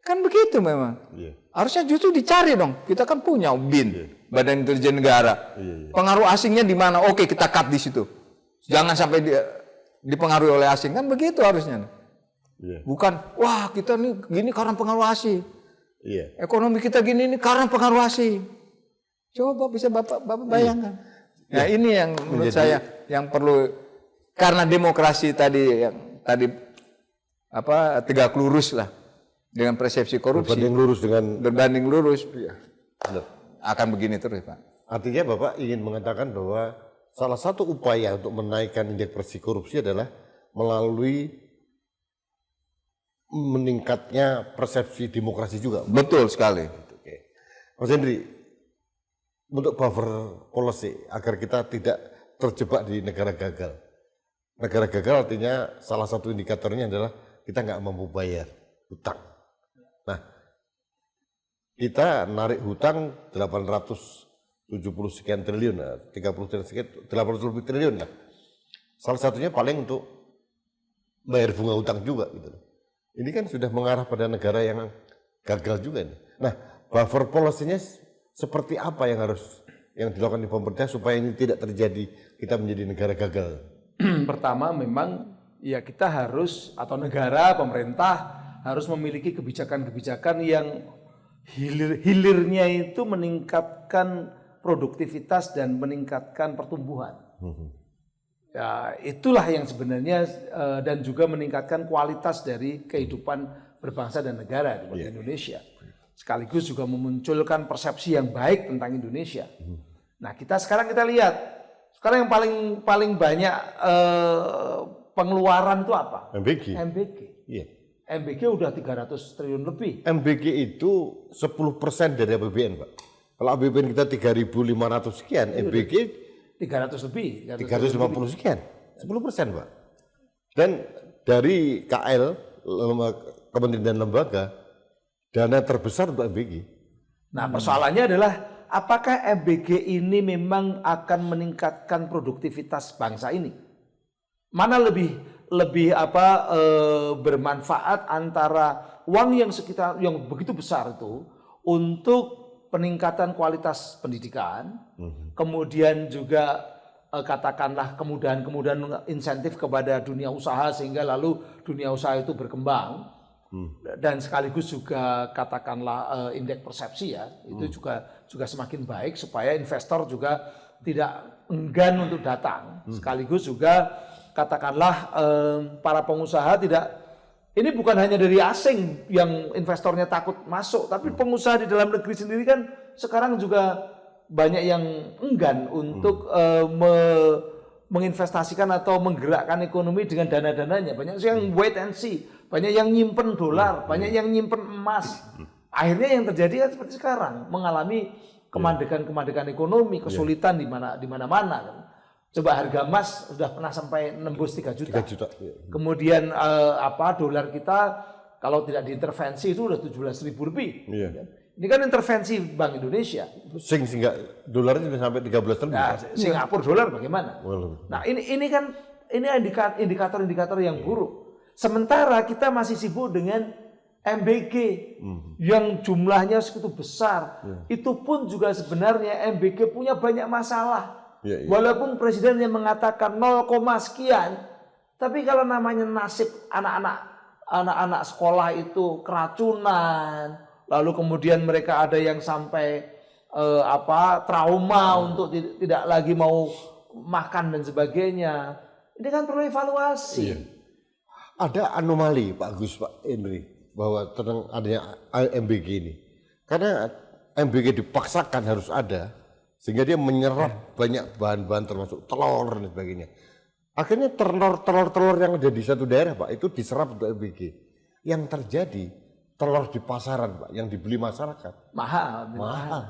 Kan begitu memang. Iya. Harusnya justru dicari dong. Kita kan punya BIN, Badan Intelijen Negara. Pengaruh asingnya di mana? Oke, kita cut di situ. Jangan sampai dipengaruhi oleh asing. Kan begitu harusnya. Iya. Bukan, wah kita nih gini karena pengaruh asing. Iya. Ekonomi kita gini nih karena pengaruh asing. Coba bisa Bapak bayangkan. Nah ini yang menurut saya yang perlu, karena demokrasi tadi yang tadi tegak lurus lah dengan persepsi korupsi. Berbanding lurus. Iya. Benar. Akan begini terus Pak. Artinya Bapak ingin mengatakan bahwa salah satu upaya untuk menaikkan indeks persepsi korupsi adalah melalui meningkatnya persepsi demokrasi juga. Betul sekali. Oke. Mas Hendri, untuk buffer policy agar kita tidak terjebak di negara gagal. Negara gagal artinya salah satu indikatornya adalah kita nggak mampu bayar hutang. Nah, kita narik hutang 870 sekian triliun, 30 triliun sekian, 800 lebih triliun lah. Salah satunya paling untuk bayar bunga hutang juga gitu. Ini kan sudah mengarah pada negara yang gagal juga nih. Nah, buffer policy-nya seperti apa yang dilakukan di pemerintah supaya ini tidak terjadi kita menjadi negara gagal? Pertama memang ya kita harus, atau negara, pemerintah harus memiliki kebijakan-kebijakan yang hilirnya itu meningkatkan produktivitas dan meningkatkan pertumbuhan. Ya, itulah yang sebenarnya dan juga meningkatkan kualitas dari kehidupan berbangsa dan negara di Indonesia. Sekaligus juga memunculkan persepsi yang baik tentang Indonesia. Nah, sekarang kita lihat, sekarang yang paling banyak pengeluaran itu apa? MBG. Iya. MBG udah 300 triliun lebih. MBG itu 10% dari APBN, Pak. Kalau APBN kita 3.500 sekian, MBG 300 lebih. 350 sekian, 10%, Pak. Dan dari KL, Kementerian dan Lembaga, dana terbesar untuk MBG. Nah, persoalannya adalah apakah MBG ini memang akan meningkatkan produktivitas bangsa ini? Mana lebih bermanfaat antara uang yang begitu besar itu untuk peningkatan kualitas pendidikan, kemudian juga katakanlah kemudahan insentif kepada dunia usaha sehingga lalu dunia usaha itu berkembang, dan sekaligus juga katakanlah indeks persepsi ya itu juga semakin baik supaya investor juga tidak enggan untuk datang, sekaligus juga katakanlah para pengusaha ini bukan hanya dari asing yang investornya takut masuk, tapi pengusaha di dalam negeri sendiri kan sekarang juga banyak yang enggan untuk menginvestasikan atau menggerakkan ekonomi dengan dana-dananya. Banyak yang wait and see, banyak yang nyimpen dolar, banyak yang nyimpen emas. Akhirnya yang terjadi kan seperti sekarang, mengalami kemandekan ekonomi, kesulitan di mana-mana kan. Coba harga emas sudah pernah sampai nembus 3 juta. 3 juta. Kemudian dolar kita kalau tidak diintervensi itu udah 17.000 lebih. Iya. Ini kan intervensi Bank Indonesia. Sehingga dolarnya sudah sampai 13 lebih. Nah, Singapura dolar bagaimana? Nah, ini kan indikator-indikator yang buruk. Sementara kita masih sibuk dengan MBG yang jumlahnya segitu besar. Itu pun juga sebenarnya MBG punya banyak masalah. Walaupun presidennya mengatakan 0, sekian, tapi kalau namanya nasib anak-anak sekolah itu keracunan, lalu kemudian mereka ada yang sampai trauma untuk tidak lagi mau makan dan sebagainya. Ini kan perlu evaluasi. Iya. Ada anomali Pak Agus, Pak Henry, bahwa tentang adanya MBG ini. Karena MBG dipaksakan harus ada, sehingga dia menyerap banyak bahan-bahan termasuk telur dan sebagainya. Akhirnya telur yang ada di satu daerah Pak, itu diserap untuk MBG. Yang terjadi, telur di pasaran Pak, yang dibeli masyarakat. Mahal. Mahal.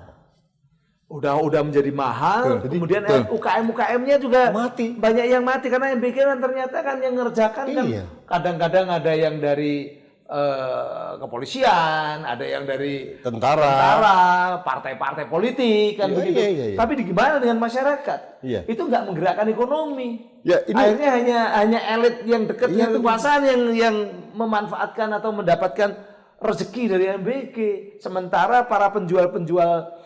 Udah menjadi mahal, Betul. kemudian Betul. UKM-UKM-nya juga Mati. banyak yang mati karena MBG kan ternyata kan yang ngerjakan kan Iya. kadang-kadang ada yang dari kepolisian, ada yang dari Tentara. partai-partai politik kan Iya, begitu. iya. Tapi gimana dengan masyarakat? Iya. Itu nggak menggerakkan ekonomi. Ya, ini Akhirnya hanya elit yang dekat Iya, dengan kekuasaan yang memanfaatkan atau mendapatkan rezeki dari MBG. Sementara para penjual-penjual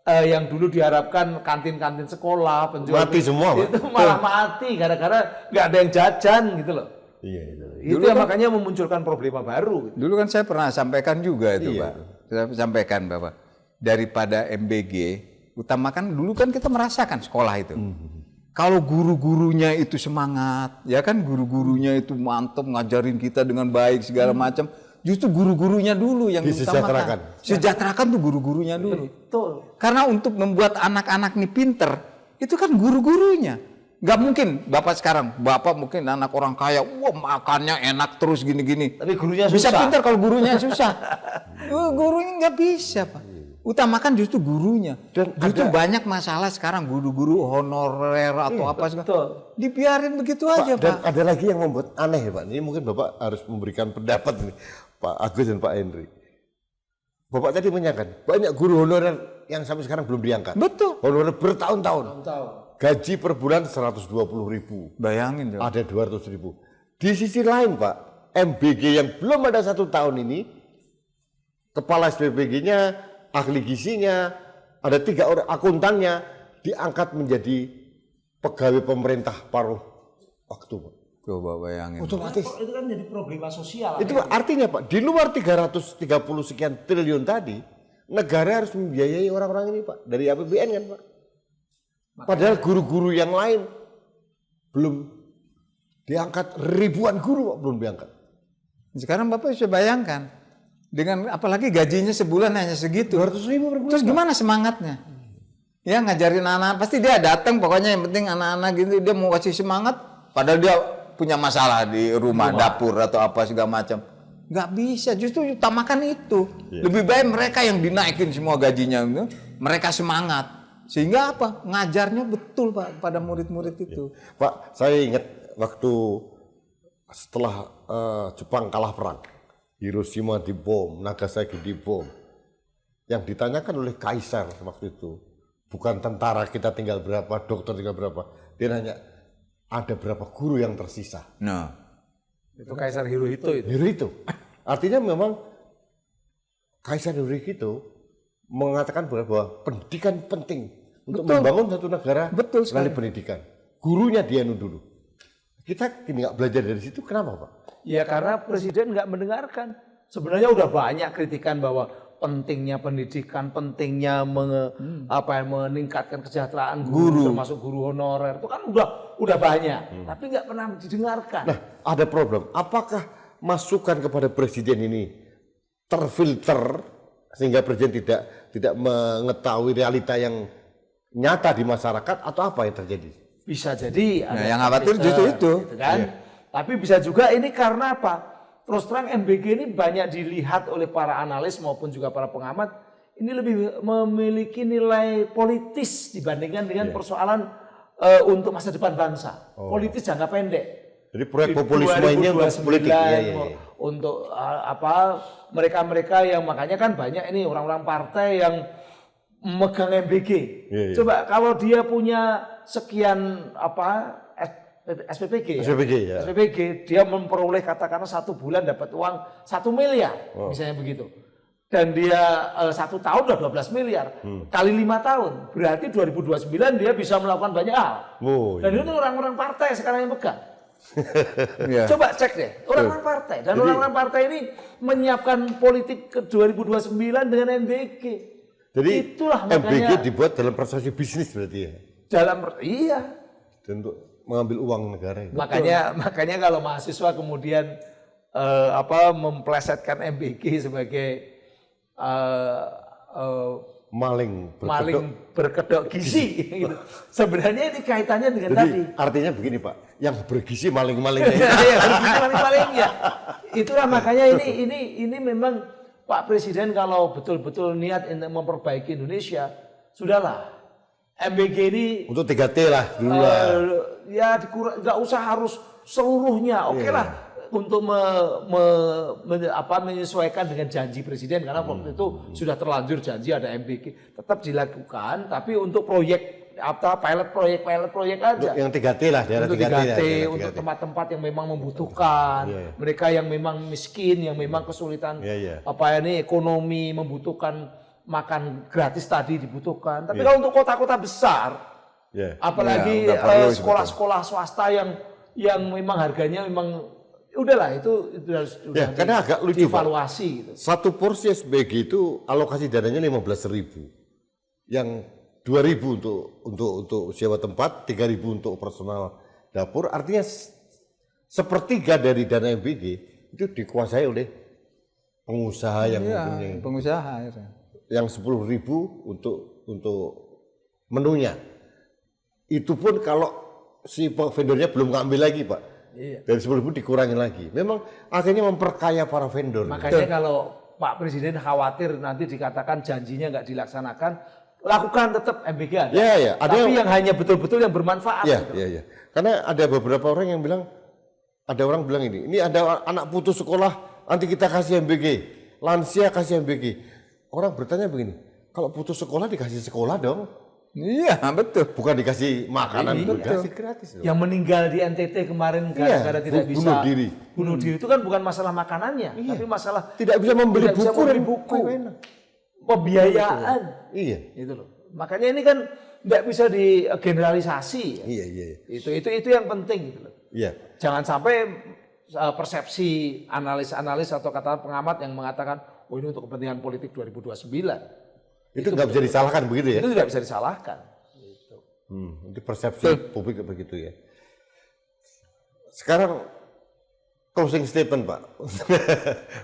yang dulu diharapkan kantin-kantin sekolah, penjual Mati semua, Pak. itu malah mati gara-gara nggak ada yang jajan gitu loh. Iya. Itu yang makanya memunculkan problema baru. Dulu kan saya pernah sampaikan juga itu, Iya. Pak. Saya sampaikan bahwa daripada MBG, utamakan dulu kan kita merasakan sekolah itu. Kalau guru-gurunya itu semangat, ya kan guru-gurunya itu mantap ngajarin kita dengan baik segala macam. Justru guru-gurunya dulu yang Disejahterakan. diutamakan. Sejahterakan tuh guru-gurunya dulu. Betul. Karena untuk membuat anak-anak ini pinter, itu kan guru-gurunya. Gak mungkin Bapak sekarang, Bapak mungkin anak orang kaya, wah makannya enak terus gini-gini. Tapi gurunya Bisa susah. pintar kalau gurunya susah. Gurunya nggak bisa, Pak. Utamakan justru gurunya. Dan Justru banyak masalah sekarang guru-guru honorer atau apa segala. betul. Dibiarin begitu Pak, aja, dan Pak. ada lagi yang membuat aneh Pak. Ini mungkin Bapak harus memberikan pendapat nih, Pak Agus dan Pak Henry. Bapak tadi menyatakan banyak guru honorer yang sampai sekarang belum diangkat. Betul. Honorer bertahun-tahun. Gaji per bulan 120.000. Bayangin, Pak. Ada 200.000. Di sisi lain Pak, MBG yang belum ada 1 tahun ini, kepala SPBG-nya, ahli gizinya, ada 3 orang akuntannya diangkat menjadi pegawai pemerintah paruh waktu Pak. Coba bayangin. Otomatis. Itu kan jadi problema sosial. Itu Pak, artinya Pak, di luar 330 sekian triliun tadi, negara harus membiayai orang-orang ini Pak, dari APBN kan Pak. Padahal guru-guru yang lain belum diangkat, ribuan guru Pak, belum diangkat. Sekarang Bapak bisa bayangkan, dengan apalagi gajinya sebulan hanya segitu. 200.000 per bulan. Terus gimana semangatnya? Ya ngajarin anak-anak, pasti dia datang, pokoknya yang penting anak-anak gitu dia mau kasih semangat, padahal dia punya masalah di rumah, dapur atau apa segala macam. Nggak bisa, justru utamakan itu. Lebih baik mereka yang dinaikin semua gajinya, mereka semangat. Sehingga apa? Ngajarnya betul Pak pada murid-murid itu. Pak, saya ingat waktu setelah Jepang kalah perang, Hiroshima dibom, Nagasaki dibom. Yang ditanyakan oleh kaisar waktu itu, bukan tentara kita tinggal berapa, dokter tinggal berapa. Dia nanya, ada berapa guru yang tersisa? Nah, Itu Kaisar Hirohito itu. Hirohito. Artinya memang Kaisar Hirohito mengatakan bahwa pendidikan penting untuk membangun satu negara. Betul sekali. Melalui pendidikan. Gurunya dia dulu. Kita nggak belajar dari situ, kenapa Pak? Ya karena presiden nggak mendengarkan. Sebenarnya udah banyak kritikan bahwa pentingnya pendidikan, pentingnya meningkatkan kesejahteraan guru, termasuk guru honorer. Itu kan udah banyak, tapi nggak pernah didengarkan. Nah, ada problem. Apakah masukan kepada presiden ini terfilter sehingga presiden tidak mengetahui realita yang nyata di masyarakat atau apa yang terjadi? Bisa jadi Nah, yang khawatir justru itu. gitu kan. Tapi bisa juga ini karena apa? Terus terang MBG ini banyak dilihat oleh para analis maupun juga para pengamat ini lebih memiliki nilai politis dibandingkan dengan persoalan untuk masa depan bangsa. Politis jangka pendek. Jadi proyek populisme ini untuk politik. Untuk mereka-mereka yang makanya kan banyak ini orang-orang partai yang memegang MBG. Coba kalau dia punya sekian SPPG, SPPG dia memperoleh katakanlah 1 bulan dapat uang 1 miliar, misalnya begitu. Dan dia 1 tahun udah 12 miliar, kali 5 tahun, berarti 2029 dia bisa melakukan banyak hal. Dan itu orang-orang partai sekarang yang pegang. Coba cek deh, orang-orang partai. Dan orang-orang partai ini menyiapkan politik ke 2029 dengan MBG. Jadi itulah MBG makanya dibuat dalam proses bisnis berarti ya? iya. untuk mengambil uang negara itu. Makanya kalau mahasiswa kemudian memplesetkan MBG sebagai Maling berkedok gizi gitu. Sebenarnya ini kaitannya dengan Jadi tadi. artinya begini Pak, yang bergizi maling-malingnya. Iya, maling-malingnya. Itulah makanya ini memang Pak Presiden kalau betul-betul niat untuk memperbaiki Indonesia, sudahlah. MBG ini Untuk 3T lah dulu lah. Ya nggak usah harus seluruhnya, oke lah. Untuk menyesuaikan dengan janji presiden karena waktu itu sudah terlanjur janji ada MBG tetap dilakukan, tapi untuk proyek pilot proyek aja. Untuk yang 3T lah, daerah Untuk 3T, 3T, untuk tempat-tempat yang memang membutuhkan, mereka yang memang miskin, yang memang kesulitan ekonomi, membutuhkan makan gratis tadi dibutuhkan. Tapi kalau untuk kota-kota besar, apalagi sekolah-sekolah swasta yang memang harganya memang udahlah itu harus karena agak lucu dievaluasi gitu. Satu porsi SBG itu alokasi dananya 15.000. Yang 2.000 untuk sewa tempat, 3.000 untuk personal dapur. Artinya sepertiga dari dana MBG itu dikuasai oleh pengusaha yang mempunyai. Pengusaha. Yang 10.000 untuk menunya. Itu pun kalau si vendornya belum ngambil lagi Pak. Dari 10.000 dikurangi lagi. Memang akhirnya memperkaya para vendor. Makanya kalau Pak Presiden khawatir nanti dikatakan janjinya nggak dilaksanakan, lakukan tetap MBG ada. Tapi yang hanya betul-betul yang bermanfaat. Iya. Karena ada beberapa orang yang bilang, ada orang bilang ini ada anak putus sekolah, nanti kita kasih MBG. Lansia kasih MBG. Orang bertanya begini, kalau putus sekolah dikasih sekolah dong. Iya, betul. Bukan dikasih makanan, dikasih gratis. Yang meninggal di NTT kemarin gara-gara tidak bisa bunuh diri itu kan bukan masalah makanannya, tapi masalah tidak bisa membeli buku. Pembiayaan. Iya. Itu loh. Makanya ini kan tidak bisa digeneralisasi. Iya. Itu yang penting gitu loh. Iya. Jangan sampai persepsi analis atau kata pengamat yang mengatakan, oh ini untuk kepentingan politik 2029. Itu nggak bisa disalahkan begitu ya? Itu tidak bisa disalahkan. Gitu. Itu persepsi publik begitu ya. Sekarang closing statement Pak,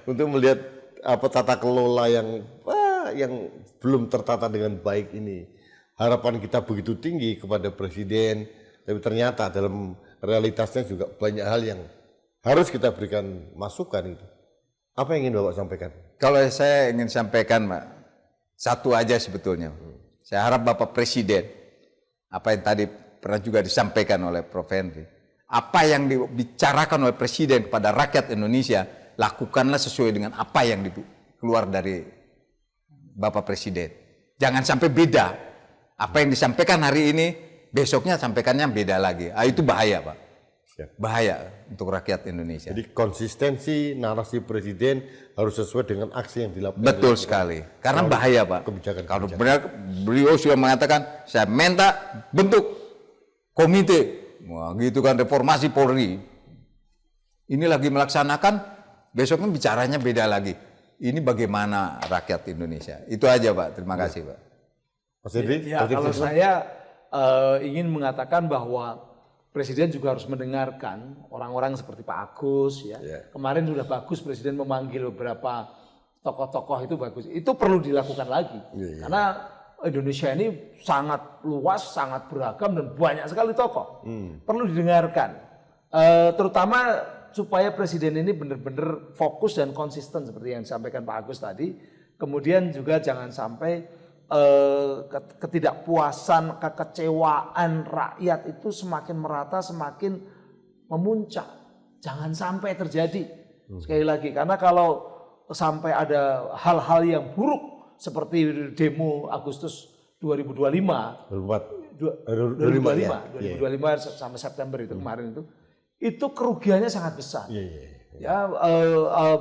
untuk melihat tata kelola yang belum tertata dengan baik ini. Harapan kita begitu tinggi kepada Presiden, tapi ternyata dalam realitasnya juga banyak hal yang harus kita berikan masukan itu. Apa yang ingin Bapak sampaikan? Kalau saya ingin sampaikan, Pak, satu aja sebetulnya. Saya harap Bapak Presiden, apa yang tadi pernah juga disampaikan oleh Prof. Henry, apa yang dibicarakan oleh Presiden kepada rakyat Indonesia, lakukanlah sesuai dengan apa yang keluar dari Bapak Presiden. Jangan sampai beda. Apa yang disampaikan hari ini, besoknya sampaikannya beda lagi. Itu bahaya, Pak. Bahaya untuk rakyat Indonesia. Jadi konsistensi narasi Presiden harus sesuai dengan aksi yang dilakukan. Betul sekali. Karena bahaya Pak. Kalau benar beliau sudah mengatakan, saya minta bentuk komite. Wah, gitu kan, reformasi Polri. Ini lagi melaksanakan, besoknya bicaranya beda lagi. Ini bagaimana rakyat Indonesia. Itu aja Pak. Terima kasih Pak. Mas Henry, kalau saya ingin mengatakan bahwa Presiden juga harus mendengarkan orang-orang seperti Pak Agus ya. Kemarin sudah bagus Presiden memanggil beberapa tokoh-tokoh itu bagus. Itu perlu dilakukan lagi. Karena Indonesia ini sangat luas, sangat beragam dan banyak sekali tokoh. Perlu didengarkan. Terutama supaya Presiden ini benar-benar fokus dan konsisten seperti yang disampaikan Pak Agus tadi. Kemudian juga jangan sampai ketidakpuasan, kekecewaan rakyat itu semakin merata, semakin memuncak. Jangan sampai terjadi. Sekali lagi, karena kalau sampai ada hal-hal yang buruk seperti demo Agustus 2025 sampai September itu kemarin itu kerugiannya sangat besar. Ya,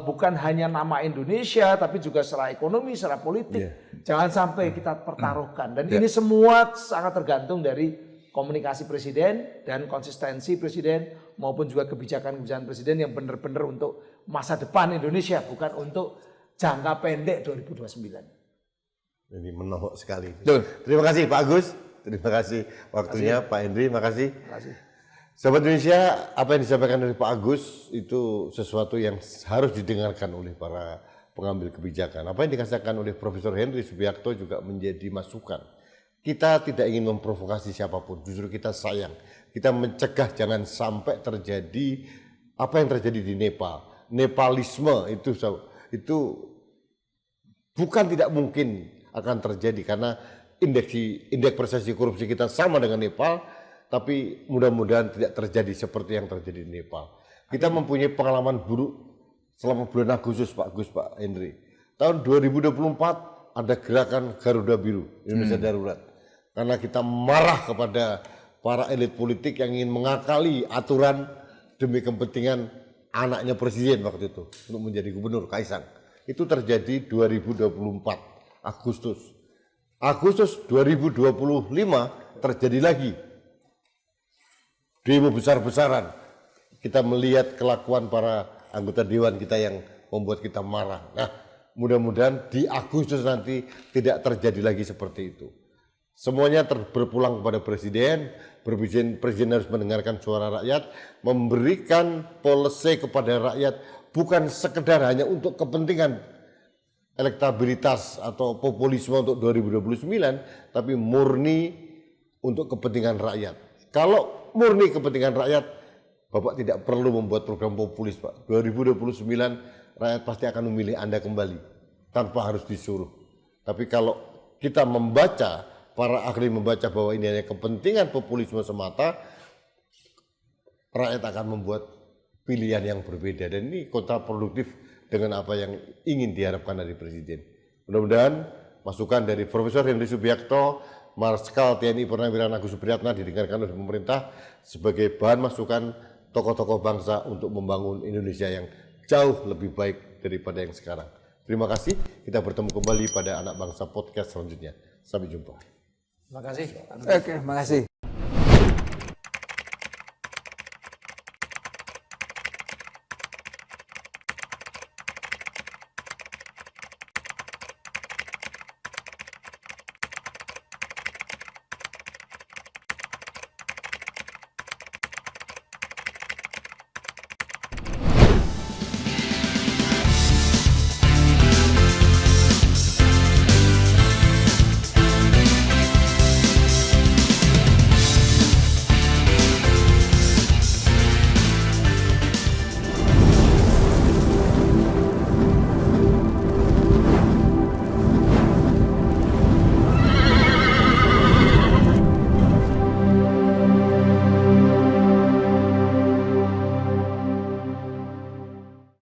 bukan hanya nama Indonesia, tapi juga secara ekonomi, secara politik. Jangan sampai kita pertaruhkan. Dan ini semua sangat tergantung dari komunikasi Presiden dan konsistensi Presiden maupun juga kebijakan-kebijakan Presiden yang benar-benar untuk masa depan Indonesia, bukan untuk jangka pendek 2029. Ini menohok sekali. Terima kasih Pak Agus. Terima kasih waktunya Pak Henry, makasih. Terima kasih. Sahabat Indonesia, apa yang disampaikan oleh Pak Agus itu sesuatu yang harus didengarkan oleh para pengambil kebijakan. Apa yang dikatakan oleh Profesor Henry Subiakto juga menjadi masukan. Kita tidak ingin memprovokasi siapapun, justru kita sayang. Kita mencegah jangan sampai terjadi apa yang terjadi di Nepal. Nepalisme itu bukan tidak mungkin akan terjadi karena indeks persepsi korupsi kita sama dengan Nepal, tapi mudah-mudahan tidak terjadi seperti yang terjadi di Nepal. Kita mempunyai pengalaman buruk selama bulan Agustus Pak Henry. Tahun 2024 ada gerakan Garuda Biru, Indonesia Darurat. Karena kita marah kepada para elit politik yang ingin mengakali aturan demi kepentingan anaknya presiden waktu itu untuk menjadi gubernur, Kaisang. Itu terjadi 2024 Agustus. Agustus 2025 terjadi lagi demo besar-besaran. Kita melihat kelakuan para anggota dewan kita yang membuat kita marah. Nah, mudah-mudahan di Agustus nanti tidak terjadi lagi seperti itu. Semuanya berpulang kepada presiden. Presiden harus mendengarkan suara rakyat, memberikan policy kepada rakyat, bukan sekedar hanya untuk kepentingan elektabilitas atau populisme untuk 2029, tapi murni untuk kepentingan rakyat. Kalau murni kepentingan rakyat, Bapak tidak perlu membuat program populis, Pak. 2029 rakyat pasti akan memilih Anda kembali tanpa harus disuruh. Tapi kalau kita membaca, para ahli membaca bahwa ini hanya kepentingan populisme semata, rakyat akan membuat pilihan yang berbeda, dan ini kontraproduktif dengan apa yang ingin diharapkan dari presiden. Mudah-mudahan masukan dari Profesor Henry Subiakto, Marskal TNI Purnawirawan Agus Supriyatna didengarkan oleh pemerintah sebagai bahan masukan tokoh-tokoh bangsa untuk membangun Indonesia yang jauh lebih baik daripada yang sekarang. Terima kasih, kita bertemu kembali pada Anak Bangsa Podcast selanjutnya. Sampai jumpa. Terima kasih. Oke, makasih.